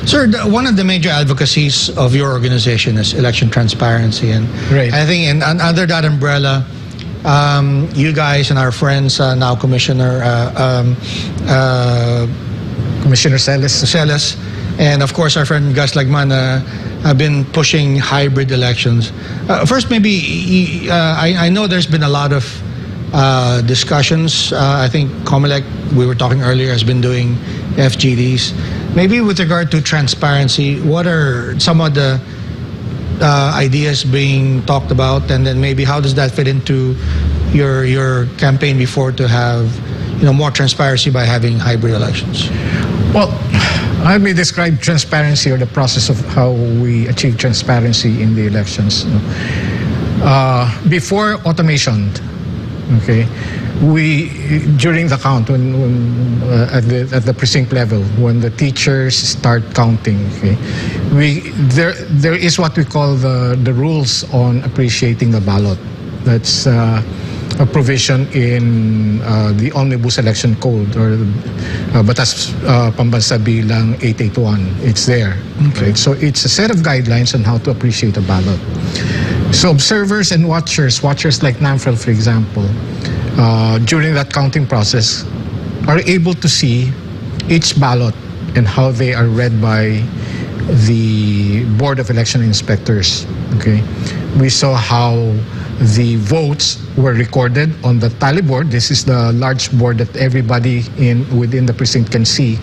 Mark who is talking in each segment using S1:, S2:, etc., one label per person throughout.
S1: Sir, one of the major advocacies of your organization is election transparency, and
S2: Right.
S1: I think under that umbrella, you guys and our friends now, Commissioner Celes, and of course our friend Gus Lagman have been pushing hybrid elections. First, maybe I know there's been a lot of discussions. I think COMELEC, we were talking earlier, has been doing FGDs. Maybe with regard to transparency, what are some of the ideas being talked about, and then maybe how does that fit into your campaign before to have more transparency by having hybrid elections?
S2: Well, let me describe transparency, or the process of how we achieve transparency in the elections. Before automation, okay, during the count, at the precinct level, when the teachers start counting, okay, there is what we call the rules on appreciating the ballot. That's a provision in the Omnibus Election Code, or Batas Pambansa Bilang 881. It's there.
S1: Okay.
S2: Right? So it's a set of guidelines on how to appreciate a ballot. So observers and watchers like NAMFREL, for example, during that counting process, are able to see each ballot and how they are read by the Board of Election Inspectors. Okay, we saw how the votes were recorded on the tally board. This is the large board that everybody within the precinct can see,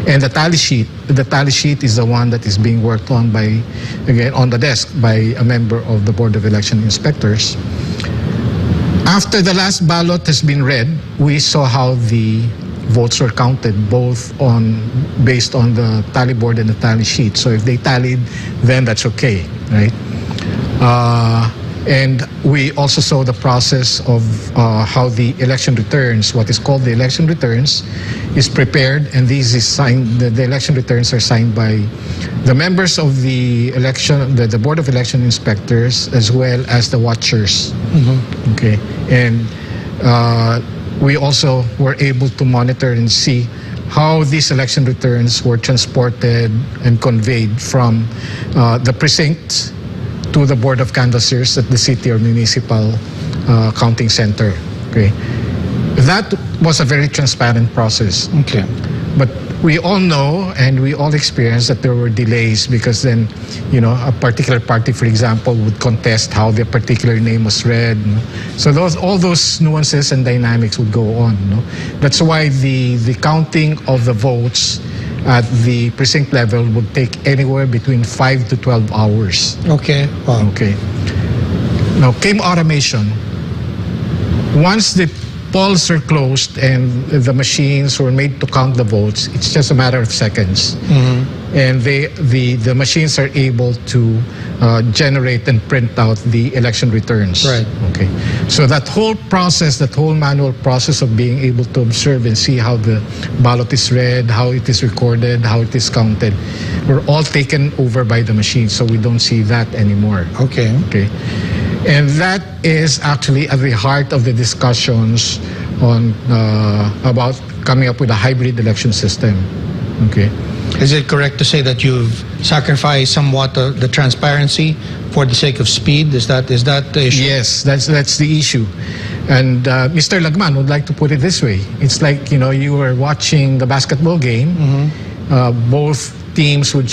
S2: and the tally sheet. The tally sheet is the one that is being worked on on the desk by a member of the Board of Election Inspectors. After the last ballot has been read, we saw how the votes were counted, both based on the tally board and the tally sheet. So if they tallied, then that's okay, right? And we also saw the process of how the election returns, what is called the election returns, is prepared, and these is signed. The election returns are signed by the members of the the Board of Election Inspectors, as well as the watchers. Mm-hmm. Okay, and we also were able to monitor and see how these election returns were transported and conveyed from the precincts to the Board of Canvassers at the city or municipal counting center. Okay, that was a very transparent process.
S1: Okay,
S2: but we all know and we all experience that there were delays, because then, a particular party, for example, would contest how their particular name was read. So all those nuances and dynamics would go on. That's why the counting of the votes at the precinct level would take anywhere between 5 to 12 hours.
S1: Okay. Wow.
S2: Okay. Now came automation. Once the polls are closed and the machines were made to count the votes, it's just a matter of seconds. Mm-hmm. And the machines are able to generate and print out the election returns.
S1: Right.
S2: Okay. So that whole process, that whole manual process of being able to observe and see how the ballot is read, how it is recorded, how it is counted, were all taken over by the machine. So we don't see that anymore.
S1: Okay.
S2: Okay. And that is actually at the heart of the discussions on about coming up with a hybrid election system. Okay.
S1: Is it correct to say that you've sacrificed somewhat the transparency for the sake of speed? Is that the issue?
S2: Yes, that's the issue. And Mr. Lagman would like to put it this way. It's like, you were watching the basketball game. Mm-hmm. Both teams would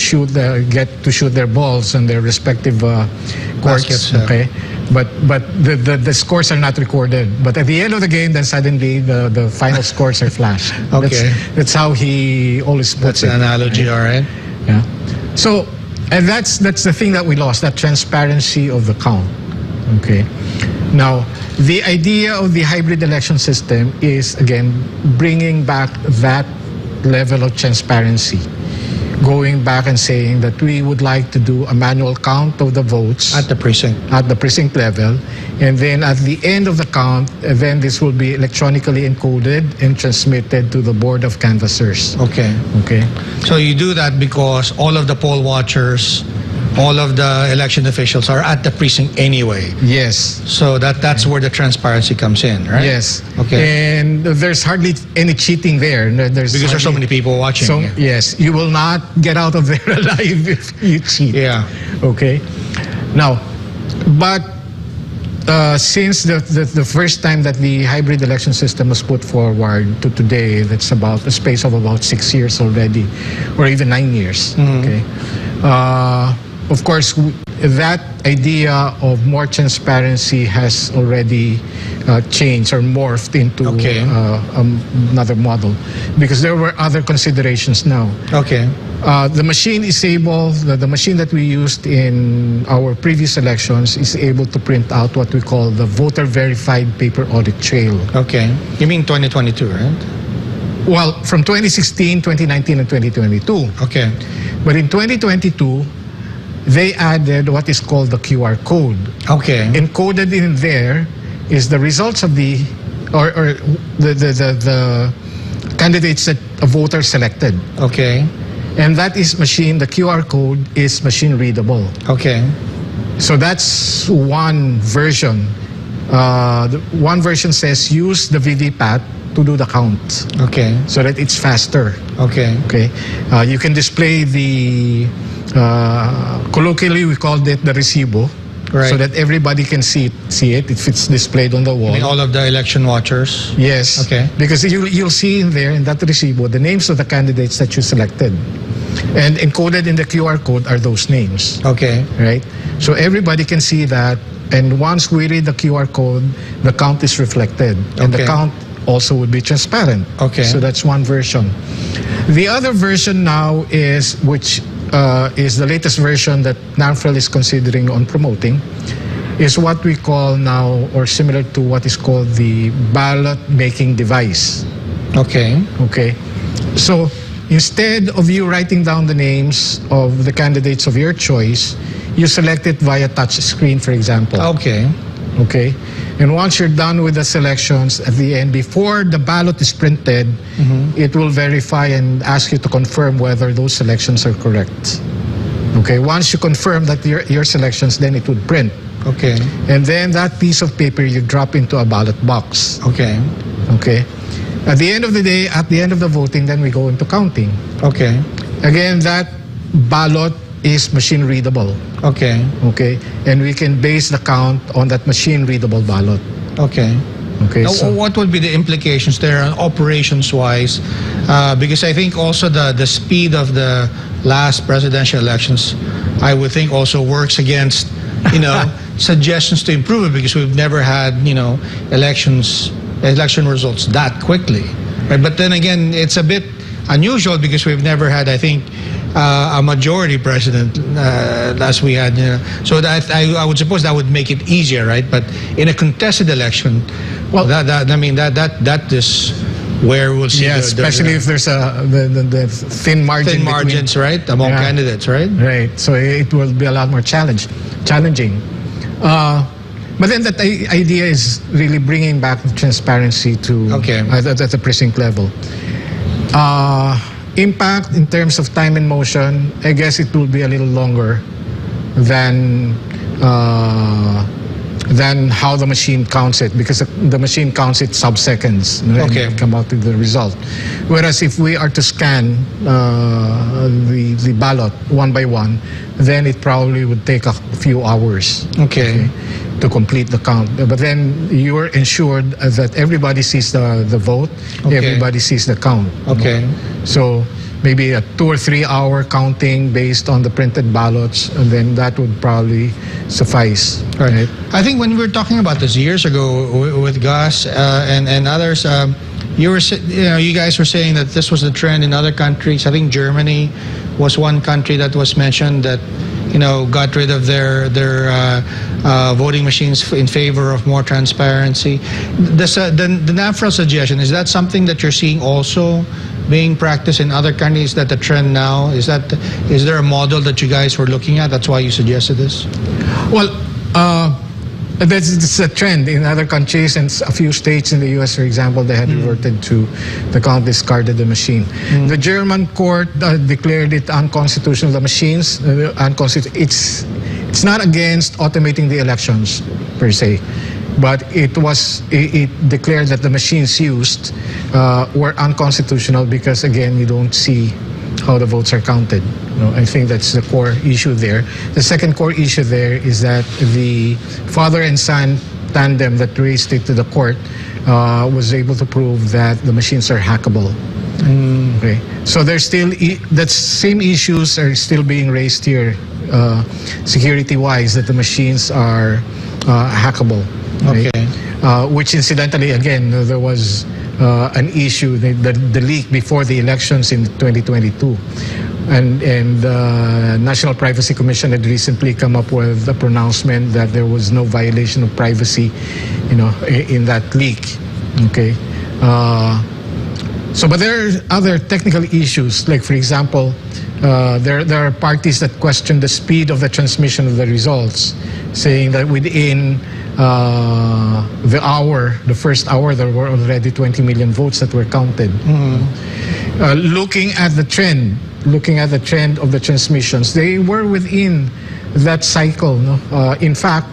S2: get to shoot their balls on their respective courts.
S1: Baskets,
S2: okay. But the scores are not recorded. But at the end of the game, then suddenly the final scores are flashed.
S1: Okay.
S2: That's how he always puts it.
S1: That's an analogy, all right?
S2: Yeah. So, and that's the thing that we lost, that transparency of the count. Okay. Now, the idea of the hybrid election system is, again, bringing back that level of transparency. Going back and saying that we would like to do a manual count of the votes
S1: at the precinct
S2: level, and then at the end of the count, then this will be electronically encoded and transmitted to the Board of Canvassers.
S1: Okay.
S2: Okay.
S1: So you do that because all of the poll watchers all of the election officials are at the precinct anyway.
S2: Yes.
S1: So that's where the transparency comes in, right?
S2: Yes.
S1: Okay.
S2: And there's hardly any cheating there.
S1: Because there's so many people watching.
S2: So, yes, you will not get out of there alive if you cheat.
S1: Yeah.
S2: Okay. Now, but since the first time that the hybrid election system was put forward to today, that's about a space of about 6 years already, or even 9 years. Okay. Of course, that idea of more transparency has already changed or morphed into another model, because there were other considerations now.
S1: Okay.
S2: The machine is able, the machine that we used in our previous elections is able to print out what we call the voter verified paper audit trail.
S1: Okay. You mean 2022, right?
S2: Well, from 2016, 2019, and 2022.
S1: Okay.
S2: But in 2022, they added what is called the QR code.
S1: Okay.
S2: Encoded in there is the results of the candidates that a voter selected.
S1: Okay.
S2: And that is the QR code is machine readable.
S1: Okay.
S2: So that's one version. One version says use the VVPAT to do the count.
S1: Okay.
S2: So that it's faster.
S1: Okay.
S2: Okay. You can display the, colloquially we called it the recibo.
S1: Right.
S2: So that everybody can see it if it's displayed on the wall.
S1: I mean, all of the election watchers?
S2: Yes.
S1: Okay.
S2: Because you'll see in there, in that recibo, the names of the candidates that you selected. And encoded in the QR code are those names.
S1: Okay.
S2: Right? So everybody can see that. And once we read the QR code, the count is reflected. And the count also would be transparent.
S1: Okay.
S2: So that's one version. The other version now is, which is the latest version that NAMFREL is considering on promoting, is what we call now, or similar to what is called the ballot making device.
S1: Okay.
S2: Okay. So instead of you writing down the names of the candidates of your choice, you select it via touch screen, for example.
S1: Okay.
S2: Okay. And once you're done with the selections, at the end, before the ballot is printed, it will verify and ask you to confirm whether those selections are correct. Okay. Once you confirm that your selections, then it would print.
S1: Okay.
S2: And then that piece of paper you drop into a ballot box.
S1: Okay.
S2: Okay. At the end of the day, at the end of the voting, then we go into counting.
S1: Okay.
S2: Again, that ballot is machine readable.
S1: Okay.
S2: Okay. And we can base the count on that machine readable ballot.
S1: Okay.
S2: Okay.
S1: Now,
S2: So
S1: what would be the implications there operations-wise? Because I think also the speed of the last presidential elections, I would think also works against, suggestions to improve it, because we've never had, election results that quickly. Right? But then again, it's a bit unusual because we've never had, I think, a majority president as we had. So that I would suppose that would make it easier, right? But in a contested election, well, that is where we'll see.
S2: yeah, especially if there's the thin margin.
S1: Thin margins,
S2: between,
S1: right, among candidates, right?
S2: Right. So it will be a lot more challenging. But then that idea is really bringing back transparency to at the precinct level. Impact in terms of time and motion, I guess it will be a little longer than how the machine counts it, because the machine counts it sub-seconds and come out with the result. Whereas if we are to scan the ballot one by one, then it probably would take a few hours to complete the count. But then you are ensured that everybody sees the vote, everybody sees the count.
S1: Okay.
S2: So maybe a 2 or 3 hour counting based on the printed ballots, and then that would probably suffice. Right.
S1: I think when we were talking about this years ago with Gus and others, you guys were saying that this was the trend in other countries. I think Germany was one country that was mentioned that got rid of their voting machines in favor of more transparency. The NAMFREL suggestion, is that something that you're seeing also being practiced in other countries, that the trend now? Is there a model that you guys were looking at? That's why you suggested this?
S2: Well, That's a trend in other countries, and a few states in the U.S., for example, they had reverted to the count, discarded the machine. The German court declared it unconstitutional. The machines, it's not against automating the elections per se, but it declared that the machines used were unconstitutional because, again, you don't see how the votes are counted. I think that's the core issue there. The second core issue there is that the father and son tandem that raised it to the court was able to prove that the machines are hackable. Okay, so there's still that same issues are still being raised here, security-wise, that the machines are hackable. Right?
S1: Okay.
S2: Which incidentally, again, there was an issue, the leak before the elections in 2022. And the National Privacy Commission had recently come up with a pronouncement that there was no violation of privacy, in that leak. Okay. But there are other technical issues, like, for example, there are parties that question the speed of the transmission of the results, saying that within the first hour, there were already 20 million votes that were counted. Looking at the trend of the transmissions, they were within that cycle. In fact,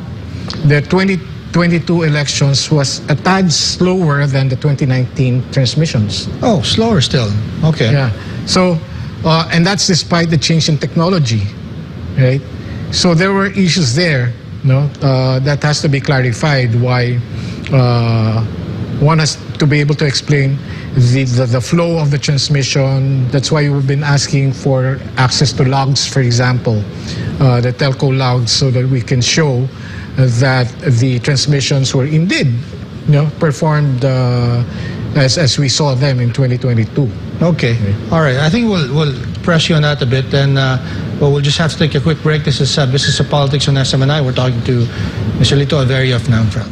S2: the 2022 elections was a tad slower than the 2019 transmissions.
S1: Oh, slower still. Okay.
S2: Yeah. So, and that's despite the change in technology, right? So there were issues there. That has to be clarified, why one has to be able to explain the flow of the transmission. That's why we've been asking for access to logs, for example, the telco logs, so that we can show that the transmissions were indeed performed as we saw them in 2022.
S1: Okay. All right. I think we'll press you on that a bit, and we'll just have to take a quick break. This is Business of Politics on SMNI. We're talking to Mr. Lito Averio of NAMFREL.